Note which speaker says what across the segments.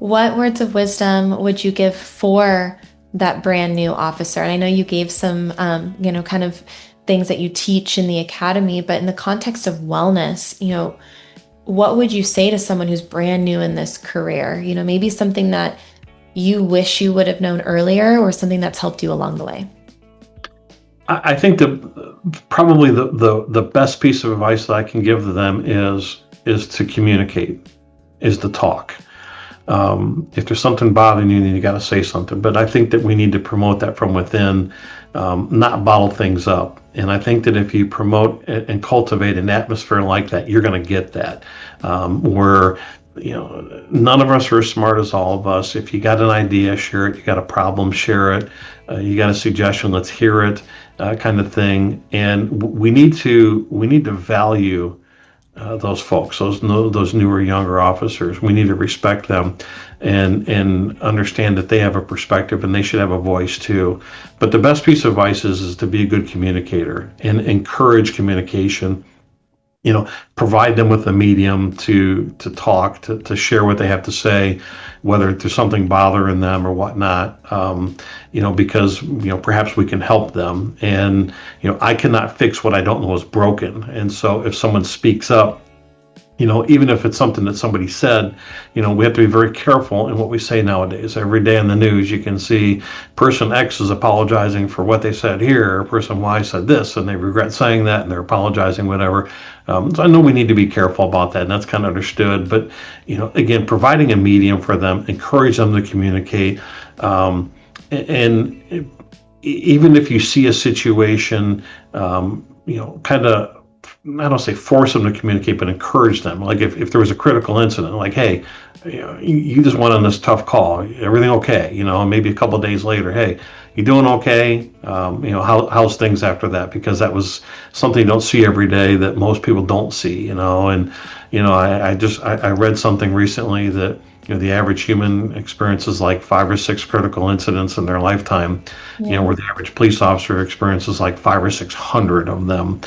Speaker 1: What words of wisdom would you give for that brand new officer? And I know you gave some, kind of things that you teach in the academy, but in the context of wellness, what would you say to someone who's brand new in this career? Maybe something that you wish you would have known earlier or something that's helped you along the way.
Speaker 2: I think that probably the best piece of advice that I can give to them is to communicate, is to talk. If there's something bothering you, then you got to say something. But I think that we need to promote that from within, not bottle things up. And I think that if you promote and cultivate an atmosphere like that, you're going to get that. Where none of us are as smart as all of us. If you got an idea, share it. You got a problem, share it. You got a suggestion, let's hear it, kind of thing. And we need to value those folks, those newer, younger officers. We need to respect them and understand that they have a perspective and they should have a voice too. But the best piece of advice is to be a good communicator and encourage communication. Provide them with a medium to talk, to share what they have to say, whether there's something bothering them or whatnot, because, perhaps we can help them. And, I cannot fix what I don't know is broken. And so if someone speaks up, even if it's something that somebody said, we have to be very careful in what we say nowadays. Every day in the news, you can see person X is apologizing for what they said here, or person Y said this, and they regret saying that, and they're apologizing, whatever. So I know we need to be careful about that, and that's kind of understood. But, again, providing a medium for them, encourage them to communicate. And even if you see a situation, kind of, I don't say force them to communicate, but encourage them. Like if there was a critical incident, like, hey, you just went on this tough call. Everything okay? And maybe a couple of days later, hey, you doing okay? How's things after that? Because that was something you don't see every day that most people don't see. And I read something recently that the average human experiences like 5 or 6 critical incidents in their lifetime,
Speaker 1: Yeah.
Speaker 2: where the average police officer experiences like 5 or 600 of them,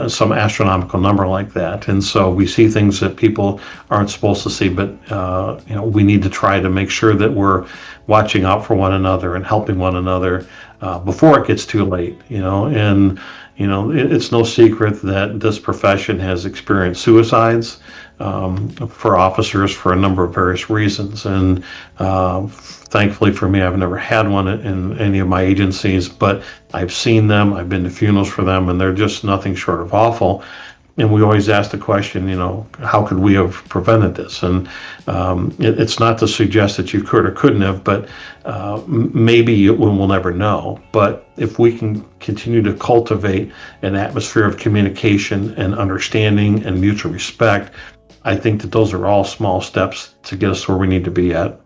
Speaker 2: some astronomical number like that. And so we see things that people aren't supposed to see, but we need to try to make sure that we're watching out for one another and helping one another before it gets too late. And it's no secret that this profession has experienced suicides for officers for a number of various reasons. And thankfully for me, I've never had one in any of my agencies, but I've seen them, I've been to funerals for them, and they're just nothing short of awful. And we always ask the question, how could we have prevented this? And it's not to suggest that you could or couldn't have, but maybe we'll never know. But if we can continue to cultivate an atmosphere of communication and understanding and mutual respect, I think that those are all small steps to get us where we need to be at.